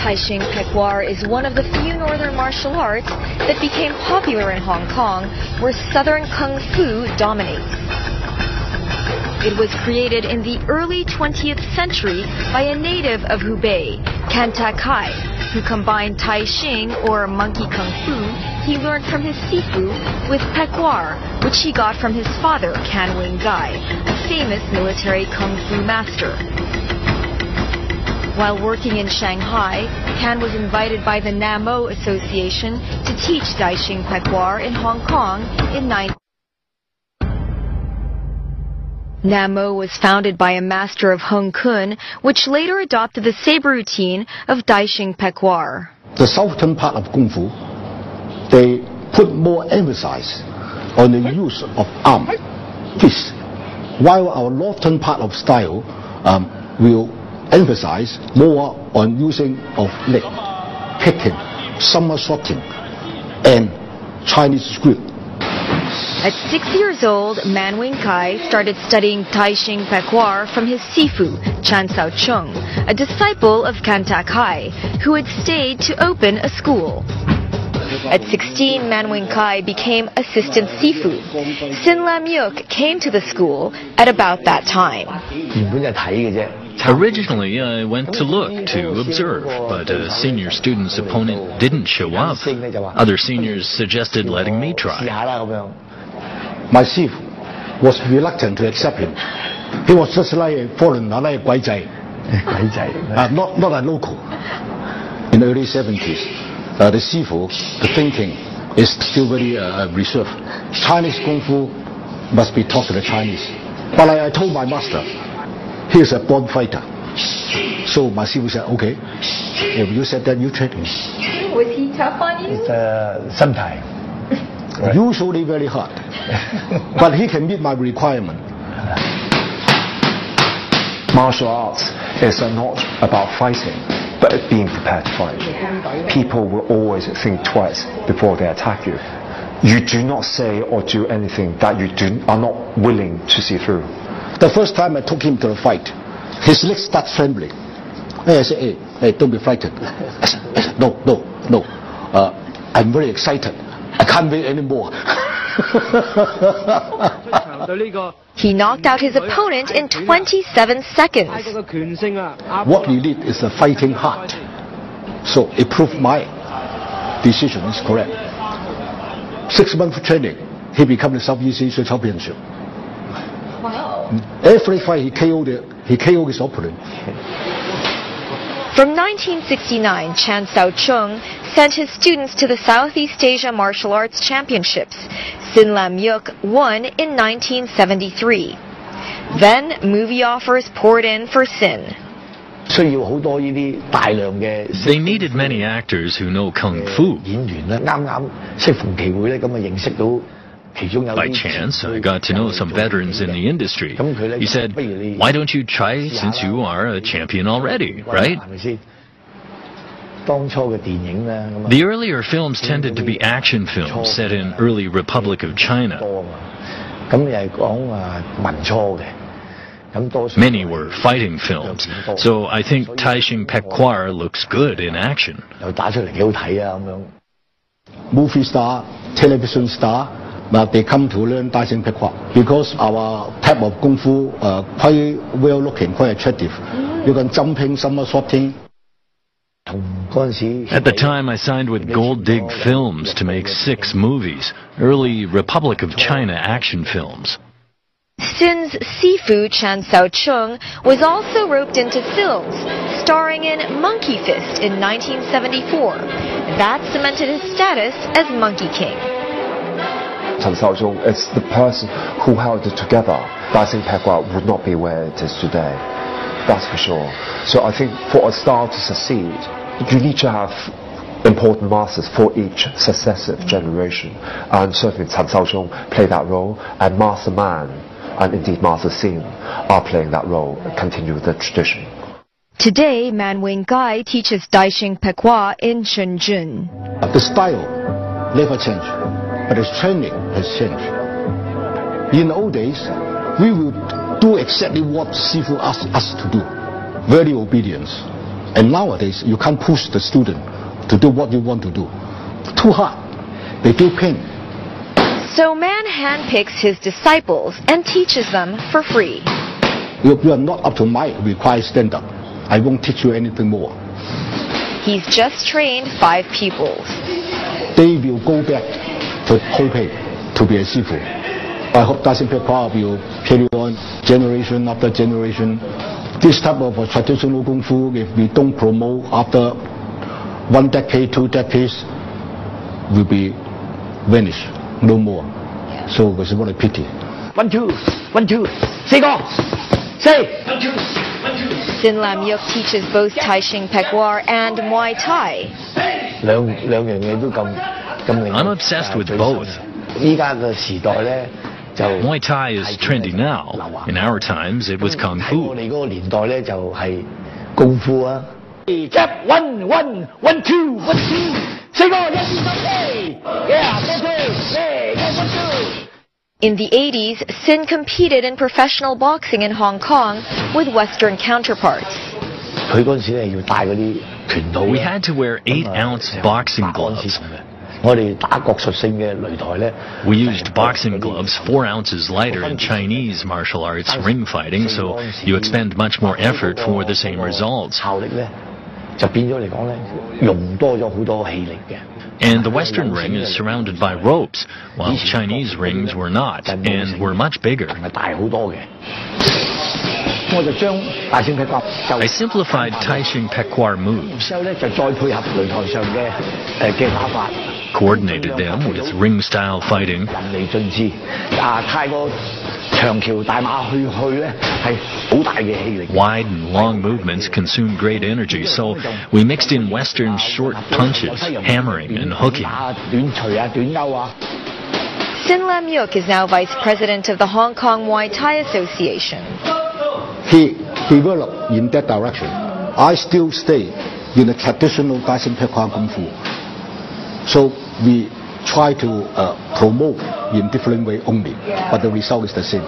Taishing Pekwar is one of the few northern martial arts that became popular in Hong Kong, where southern kung fu dominates. It was created in the early 20th century by a native of Hubei, Kanta Kai, who combined Taishing, or monkey kung fu, he learned from his sifu, with Pekwar, which he got from his father, Can Wing Gai, a famous military kung fu master. While working in Shanghai, Can was invited by the Namo Association to teach Taishing Pekwar in Hong Kong in 19... Namo was founded by a master of Hung Kun, which later adopted the saber routine of Taishing Pekwar. The southern part of Kung Fu, they put more emphasis on the use of arm, fist, while our northern part of style will emphasize more on using of leg, kicking, somersaulting, and Chinese script. At 6 years old, Man Wing Kai started studying Taishing Pekwar from his sifu, Chan Sao Chung, a disciple of Kanta Kai, who had stayed to open a school. At 16, Man Wing Kai became assistant sifu. Sin Lam Yuk came to the school at about that time. Originally, I went to look, to observe, but a senior student's opponent didn't show up. Other seniors suggested letting me try. My sifu was reluctant to accept him. He was just like a foreigner, like a guai zai. Not a local. In the early 70s, the sifu, the thinking is still very reserved. Chinese Kung Fu must be taught to the Chinese. But I told my master, he is a born fighter. So my sifu said, okay, if you said that, you train him. Was he tough on you? Sometimes. Right. Usually very hard. But he can meet my requirement. Martial arts is not about fighting, but being prepared to fight. People will always think twice before they attack you. You do not say or do anything that you are not willing to see through. The first time I took him to the fight, his legs start trembling. I said, hey, don't be frightened. I said, no. I'm very excited. I can't wait anymore. He knocked out his opponent in 27 seconds. What we need is a fighting heart. So it proved my decision is correct. 6 months of training, he became the Southeast Asia Championship. Wow. Every fight he KO'd his opponent. From 1969, Chan Sao Chung sent his students to the Southeast Asia Martial Arts Championships. Sin Lam Yuk won in 1973. Then, movie offers poured in for Sin. They needed many actors who know Kung Fu. By chance, I got to know some veterans in the industry. He said, why don't you try since you are a champion already, right? The earlier films tended to be action films set in early Republic of China. Many were fighting films, so I think Taishing Pekwar looks good in action. Movie star, television star, but they come to learn Taishing Pekwar because our type of Kung Fu quite well looking, quite attractive. You can jumping, somersaulting. At the time, I signed with Gold Dig Films to make 6 movies, early Republic of China action films. Sin's sifu, Chan Sao Chung, was also roped into films, starring in Monkey Fist in 1974. That cemented his status as Monkey King. Chan Sao Chung is the person who held it together. Taishing Pekwar would not be where it is today. That's for sure. So I think for a style to succeed, you need to have important masters for each successive generation. And certainly Chan Sao Chung played that role, and Master Man, and indeed Master Sin, are playing that role and continue the tradition. Today, Man Wing Gai teaches Taishing Pekwar in Shenzhen. The style never changed, but his training has changed. In the old days, we would do exactly what Sifu asked us to do. Very obedience. And nowadays, you can't push the student to do what you want to do. Too hard. They feel pain. So man handpicks his disciples and teaches them for free. If you are not up to my required standard, I won't teach you anything more. He's just trained 5 pupils. They will go back to Taipei to be a Sifu. I hope Daishin Pekwa will carry on generation after generation. This type of traditional Kung Fu, if we don't promote after 1 decade, 2 decades, will be vanished, no more. So it's what a pity. 1, 2, 1, 2, 4 個，4 1, 2, 1, 2. Sin Lam Yuk teaches both Taishing Pekwa and Muay Thai. 兩樣嘢都咁令。I'm obsessed with both. 依家嘅時代咧。 Muay Thai is trendy now. In our times, it was Kung Fu. 我哋嗰個年代咧就係功夫啊。Step 1, 1, 1, 2, 1, 2，4個1、2、3、4，yeah， 1, 2，1、2。In the 80s, Sin competed in professional boxing in Hong Kong with Western counterparts. 佢嗰陣時咧要戴嗰啲拳套。We had to wear 8-ounce boxing gloves. 我哋打國術性嘅擂台咧。We used boxing gloves 4 ounces lighter in Chinese martial arts ring fighting, so you expend much more effort for the same results. 效力咧就變咗嚟講咧，用多咗好多氣力嘅。 And the Western ring is surrounded by ropes, while Chinese rings were not, and were much bigger. 係大好多嘅。我就將大聖劈掛 I simplified Taishing Pekwa moves. 之後咧就再配合擂台上嘅打法。 Coordinated them with ring-style fighting. 淋漓盡致，太過長橋大馬去咧係好大嘅氣力。Wide and long movements consume great energy, so we mixed in Western short punches, hammering and hooking. 短捶啊，短勾啊。 Sin Lam Yuk is now vice president of the Hong Kong Muay Thai Association. He developed in that direction. I still stay in the traditional Daishin Pekwa Kung Fu. So we try to promote in different way only, but the result is the same.